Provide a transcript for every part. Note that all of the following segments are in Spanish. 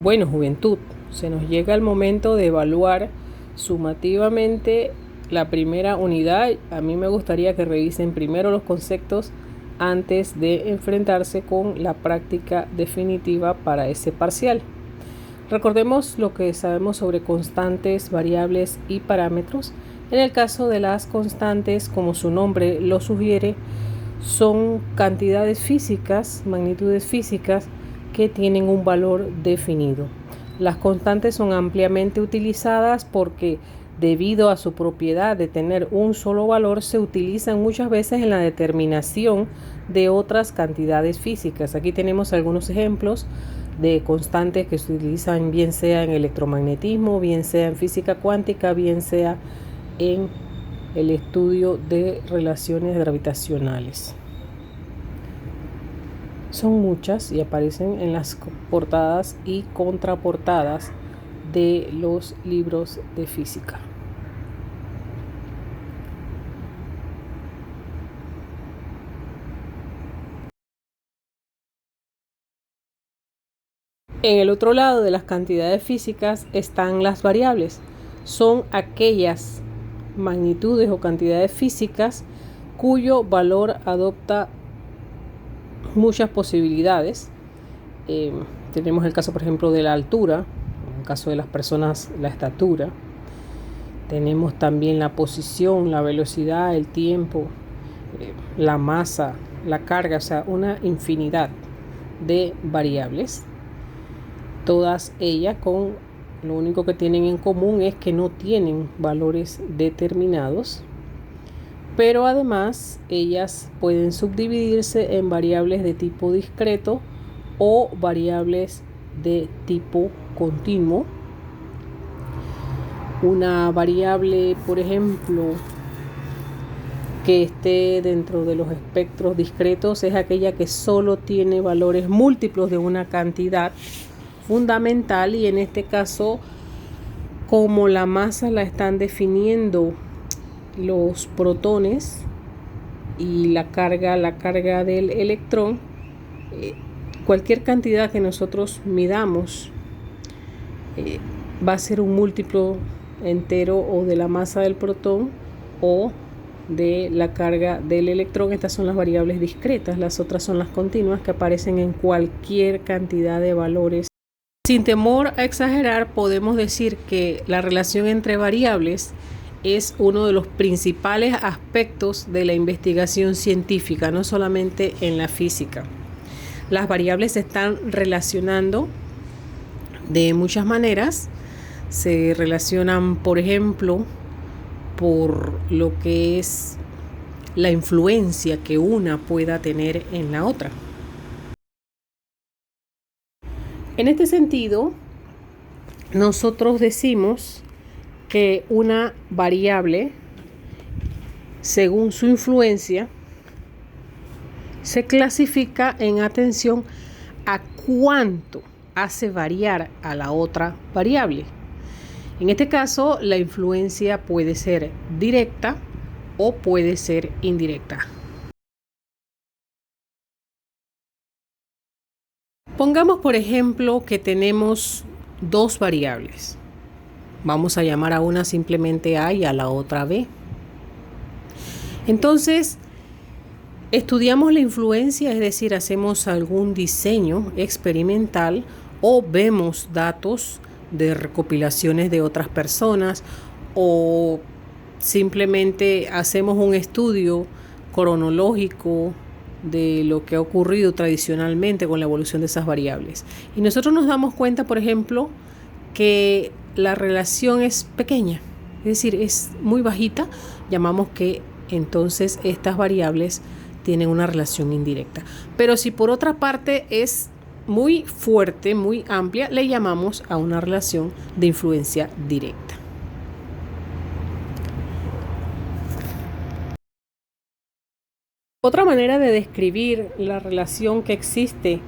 Bueno, juventud, se nos llega el momento de evaluar sumativamente la primera unidad. A mí me gustaría que revisen primero los conceptos antes de enfrentarse con la práctica definitiva para ese parcial. Recordemos lo que sabemos sobre constantes, variables y parámetros. En el caso de las constantes, como su nombre lo sugiere, son cantidades físicas, magnitudes físicas que tienen un valor definido. Las constantes son ampliamente utilizadas porque debido a su propiedad de tener un solo valor se utilizan muchas veces en la determinación de otras cantidades físicas. Aquí tenemos algunos ejemplos de constantes que se utilizan bien sea en electromagnetismo, bien sea en física cuántica, bien sea en el estudio de relaciones gravitacionales. Son muchas y aparecen en las portadas y contraportadas de los libros de física. En el otro lado de las cantidades físicas están las variables. Son aquellas magnitudes o cantidades físicas cuyo valor adopta muchas posibilidades. Tenemos el caso, por ejemplo, de la altura, en el caso de las personas, la estatura. Tenemos también la posición, la velocidad, el tiempo, la masa, la carga, o sea, una infinidad de variables. Todas ellas con lo único que tienen en común es que no tienen valores determinados, pero además ellas pueden subdividirse en variables de tipo discreto o variables de tipo continuo. Una variable, por ejemplo, que esté dentro de los espectros discretos es aquella que solo tiene valores múltiplos de una cantidad fundamental, y en este caso, como la masa la están definiendo los protones y la carga del electrón, cualquier cantidad que nosotros midamos va a ser un múltiplo entero o de la masa del protón o de la carga del electrón. Estas son las variables discretas, las otras son las continuas, que aparecen en cualquier cantidad de valores. Sin temor a exagerar, podemos decir que la relación entre variables es uno de los principales aspectos de la investigación científica, no solamente en la física. Las variables se están relacionando de muchas maneras. Se relacionan, por ejemplo, por lo que es la influencia que una pueda tener en la otra. En este sentido, nosotros decimos que una variable, según su influencia, se clasifica en atención a cuánto hace variar a la otra variable. En este caso, la influencia puede ser directa o puede ser indirecta. Pongamos, por ejemplo, que tenemos dos variables. Vamos a llamar a una simplemente A y a la otra B. Entonces, estudiamos la influencia, es decir, hacemos algún diseño experimental o vemos datos de recopilaciones de otras personas, o simplemente hacemos un estudio cronológico de lo que ha ocurrido tradicionalmente con la evolución de esas variables. Y nosotros nos damos cuenta, por ejemplo, que la relación es pequeña, es decir, es muy bajita. Llamamos que entonces estas variables tienen una relación indirecta. Pero si por otra parte es muy fuerte, muy amplia, le llamamos a una relación de influencia directa. Otra manera de describir la relación que existe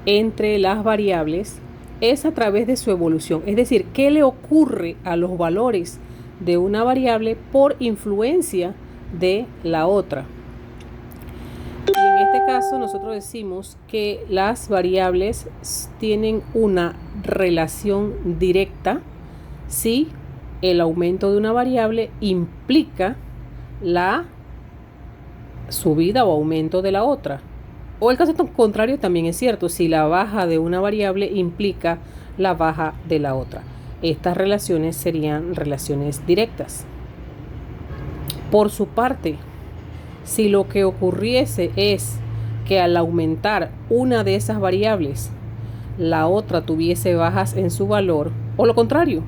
entre las variables es a través de su evolución, es decir, qué le ocurre a los valores de una variable por influencia de la otra. Y en este caso nosotros decimos que las variables tienen una relación directa si el aumento de una variable implica la subida o aumento de la otra. O el caso contrario también es cierto, si la baja de una variable implica la baja de la otra. Estas relaciones serían relaciones directas. Por su parte, si lo que ocurriese es que al aumentar una de esas variables, la otra tuviese bajas en su valor, o lo contrario,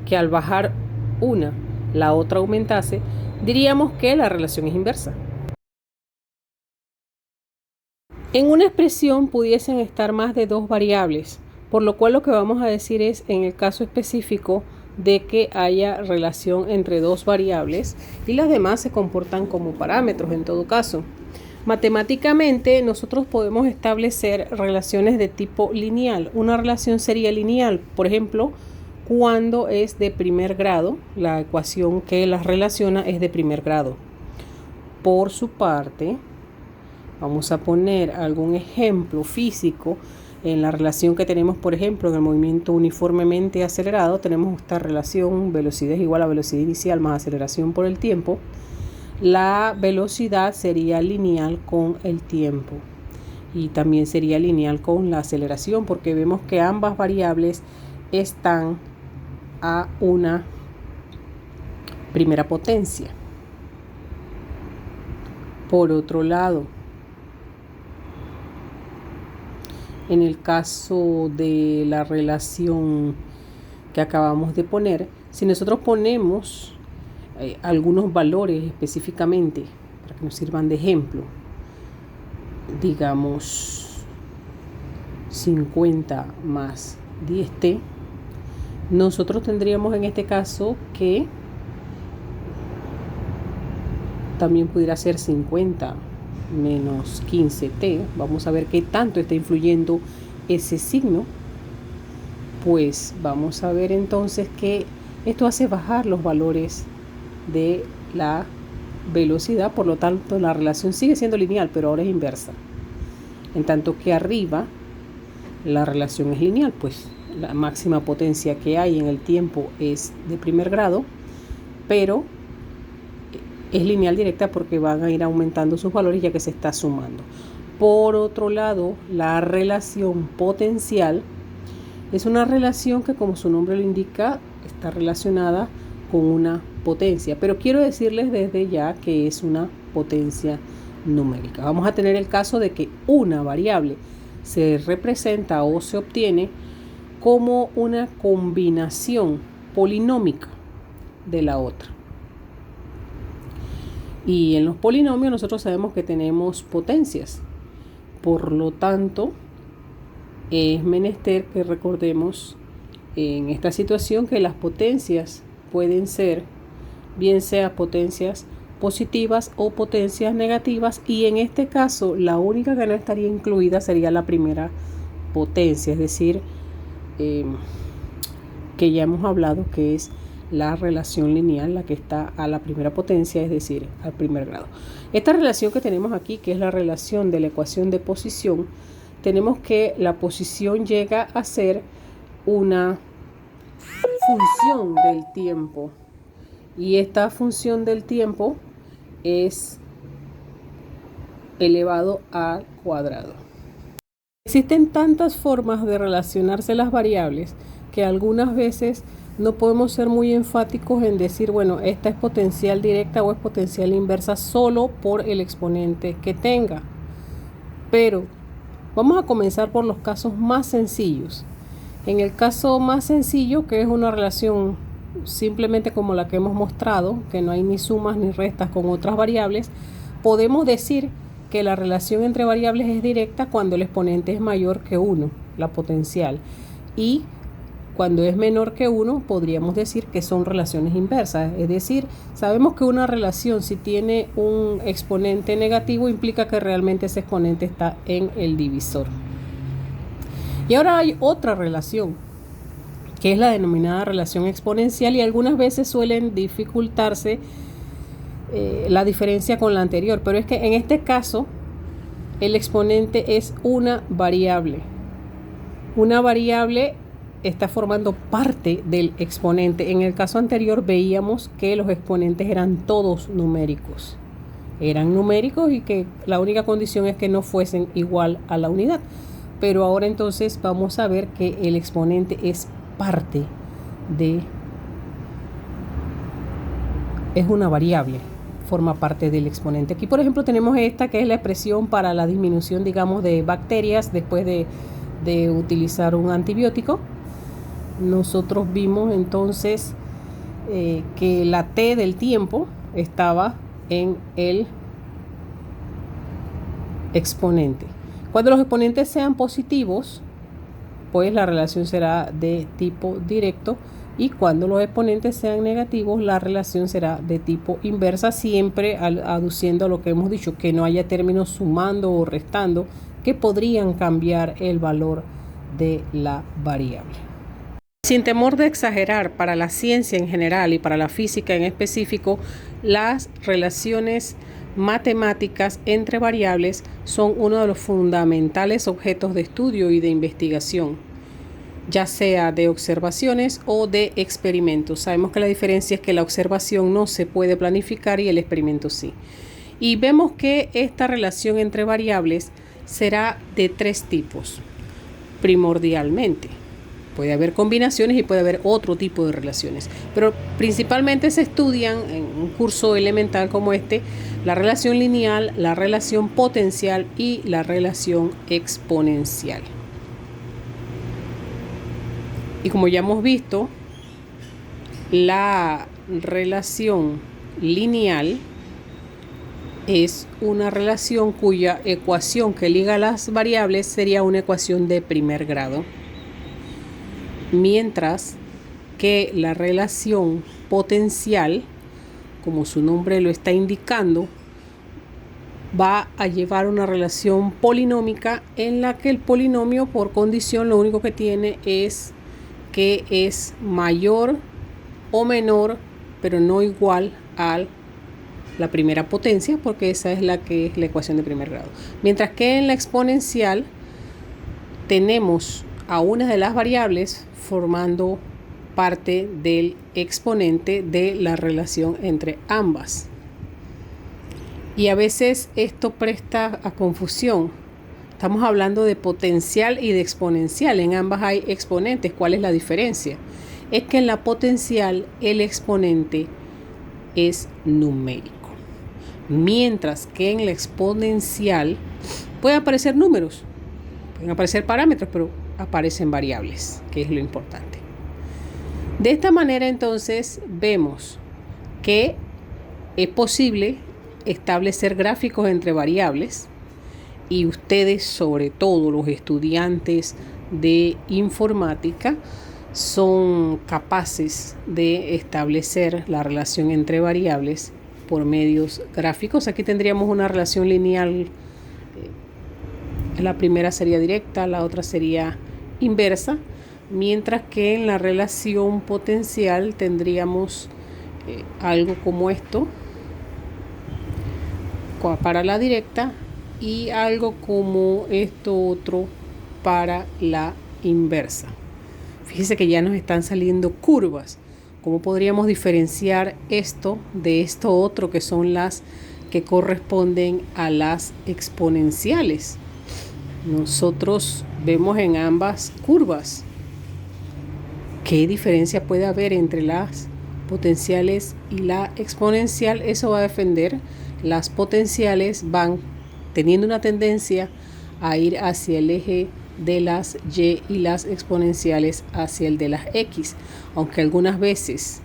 que al bajar una, la otra aumentase, diríamos que la relación es inversa. En una expresión pudiesen estar más de dos variables, por lo cual lo que vamos a decir es, en el caso específico, de que haya relación entre dos variables y las demás se comportan como parámetros en todo caso. Matemáticamente nosotros podemos establecer relaciones de tipo lineal. Una relación sería lineal, por ejemplo, cuando es de primer grado, la ecuación que las relaciona es de primer grado. Por su parte, vamos a poner algún ejemplo físico. En la relación que tenemos, por ejemplo, en el movimiento uniformemente acelerado, tenemos esta relación velocidad es igual a velocidad inicial más aceleración por el tiempo. La velocidad sería lineal con el tiempo y también sería lineal con la aceleración, porque vemos que ambas variables están a una primera potencia. Por otro lado, en el caso de la relación que acabamos de poner, si nosotros ponemos algunos valores específicamente para que nos sirvan de ejemplo, digamos 50 más 10t, nosotros tendríamos en este caso que también pudiera ser 50 menos 15t. Vamos a ver qué tanto está influyendo ese signo. Pues vamos a ver entonces que esto hace bajar los valores de la velocidad, por lo tanto la relación sigue siendo lineal, pero ahora es inversa. En tanto que arriba la relación es lineal, pues la máxima potencia que hay en el tiempo es de primer grado, pero es lineal directa porque van a ir aumentando sus valores ya que se está sumando. Por otro lado, la relación potencial es una relación que, como su nombre lo indica, está relacionada con una potencia, pero quiero decirles desde ya que es una potencia numérica. Vamos a tener el caso de que una variable se representa o se obtiene como una combinación polinómica de la otra. Y en los polinomios nosotros sabemos que tenemos potencias. Por lo tanto, es menester que recordemos en esta situación que las potencias pueden ser, bien sea potencias positivas o potencias negativas, y en este caso la única que no estaría incluida sería la primera potencia, es decir, que ya hemos hablado que es la relación lineal, la que está a la primera potencia, es decir, al primer grado. Esta relación que tenemos aquí, que es la relación de la ecuación de posición, tenemos que la posición llega a ser una función del tiempo, y esta función del tiempo es elevado al cuadrado. Existen tantas formas de relacionarse las variables que algunas veces no podemos ser muy enfáticos en decir, bueno, esta es potencial directa o es potencial inversa solo por el exponente que tenga. Pero vamos a comenzar por los casos más sencillos. En el caso más sencillo, que es una relación simplemente como la que hemos mostrado, que no hay ni sumas ni restas con otras variables, podemos decir que la relación entre variables es directa cuando el exponente es mayor que 1, la potencial, y cuando es menor que 1 podríamos decir que son relaciones inversas. Es decir, sabemos que una relación, si tiene un exponente negativo, implica que realmente ese exponente está en el divisor. Y ahora hay otra relación, que es la denominada relación exponencial, y algunas veces suelen dificultarse la diferencia con la anterior, pero es que en este caso el exponente es una variable. Una variable está formando parte del exponente. En el caso anterior veíamos que los exponentes eran todos numéricos. Eran numéricos y que la única condición es que no fuesen igual a la unidad. Pero ahora entonces vamos a ver que el exponente es parte de... es una variable, forma parte del exponente. Aquí por ejemplo tenemos esta que es la expresión para la disminución, digamos, de bacterias después de utilizar un antibiótico. Nosotros vimos entonces que la t del tiempo estaba en el exponente. Cuando los exponentes sean positivos, pues la relación será de tipo directo, y cuando los exponentes sean negativos, la relación será de tipo inversa, siempre aduciendo a lo que hemos dicho, que no haya términos sumando o restando que podrían cambiar el valor de la variable. Sin temor de exagerar, para la ciencia en general y para la física en específico, las relaciones matemáticas entre variables son uno de los fundamentales objetos de estudio y de investigación, ya sea de observaciones o de experimentos. Sabemos que la diferencia es que la observación no se puede planificar y el experimento sí. Y vemos que esta relación entre variables será de tres tipos, primordialmente. Puede haber combinaciones y puede haber otro tipo de relaciones, pero principalmente se estudian en un curso elemental como este la relación lineal, la relación potencial y la relación exponencial. Y como ya hemos visto, la relación lineal es una relación cuya ecuación que liga las variables sería una ecuación de primer grado, mientras que la relación potencial, como su nombre lo está indicando, va a llevar una relación polinómica en la que el polinomio por condición lo único que tiene es que es mayor o menor, pero no igual a la primera potencia, porque esa es la que es la ecuación de primer grado. Mientras que en la exponencial tenemos a una de las variables formando parte del exponente de la relación entre ambas. Y a veces esto presta a confusión. Estamos hablando de potencial y de exponencial. En ambas hay exponentes. ¿Cuál es la diferencia? Es que en la potencial el exponente es numérico, mientras que en la exponencial pueden aparecer números, pueden aparecer parámetros, pero aparecen variables, que es lo importante. De esta manera entonces vemos que es posible establecer gráficos entre variables, y ustedes, sobre todo los estudiantes de informática, son capaces de establecer la relación entre variables por medios gráficos. Aquí tendríamos una relación lineal. La primera sería directa, la otra sería inversa, mientras que en la relación potencial tendríamos algo como esto para la directa y algo como esto otro para la inversa. Fíjense que ya nos están saliendo curvas. ¿Cómo podríamos diferenciar esto de esto otro, que son las que corresponden a las exponenciales? Nosotros vemos en ambas curvas. ¿Qué diferencia puede haber entre las potenciales y la exponencial? Eso va a defender. Las potenciales van teniendo una tendencia a ir hacia el eje de las y las exponenciales hacia el de las x, aunque algunas veces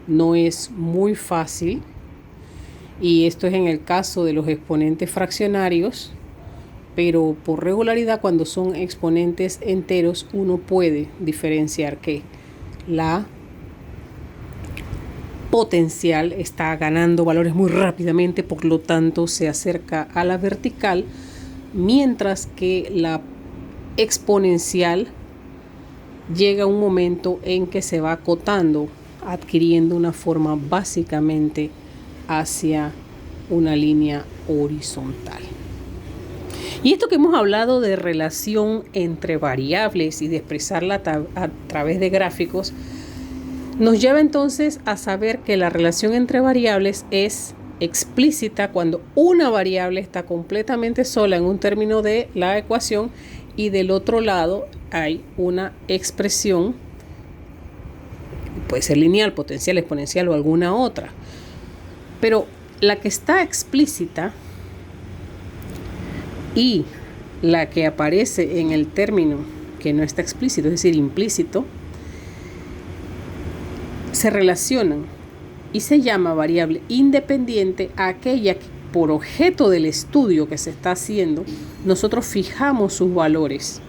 no es muy fácil, y esto es en el caso de los exponentes fraccionarios, pero por regularidad cuando son exponentes enteros uno puede diferenciar que la potencial está ganando valores muy rápidamente, por lo tanto se acerca a la vertical, mientras que la exponencial llega a un momento en que se va acotando, adquiriendo una forma básicamente hacia una línea horizontal. Y esto que hemos hablado de relación entre variables y de expresarla a través de gráficos, nos lleva entonces a saber que la relación entre variables es explícita cuando una variable está completamente sola en un término de la ecuación y del otro lado hay una expresión, puede ser lineal, potencial, exponencial o alguna otra. Pero la que está explícita y la que aparece en el término que no está explícito, es decir, implícito, se relacionan y se llama variable independiente a aquella que por objeto del estudio que se está haciendo, nosotros fijamos sus valores.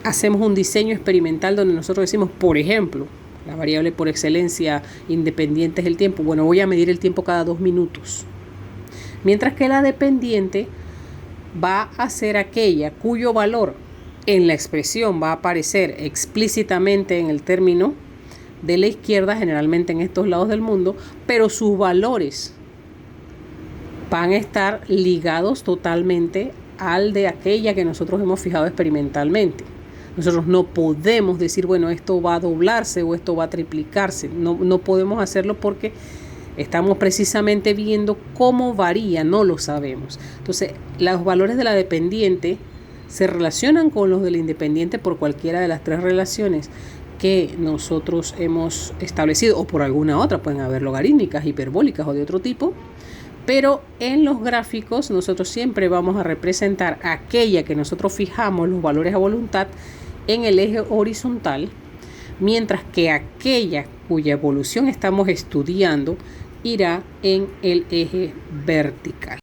Hacemos un diseño experimental donde nosotros decimos, por ejemplo, la variable por excelencia independiente es el tiempo. Bueno, voy a medir el tiempo cada 2 minutos. Mientras que la dependiente va a ser aquella cuyo valor en la expresión va a aparecer explícitamente en el término de la izquierda, generalmente en estos lados del mundo, pero sus valores van a estar ligados totalmente al de aquella que nosotros hemos fijado experimentalmente. Nosotros no podemos decir, bueno, esto va a doblarse o esto va a triplicarse. No podemos hacerlo porque estamos precisamente viendo cómo varía, no lo sabemos. Entonces, los valores de la dependiente se relacionan con los de la independiente por cualquiera de las 3 relaciones que nosotros hemos establecido, o por alguna otra, pueden haber logarítmicas, hiperbólicas o de otro tipo, pero en los gráficos nosotros siempre vamos a representar aquella que nosotros fijamos los valores a voluntad en el eje horizontal, mientras que aquella cuya evolución estamos estudiando irá en el eje vertical.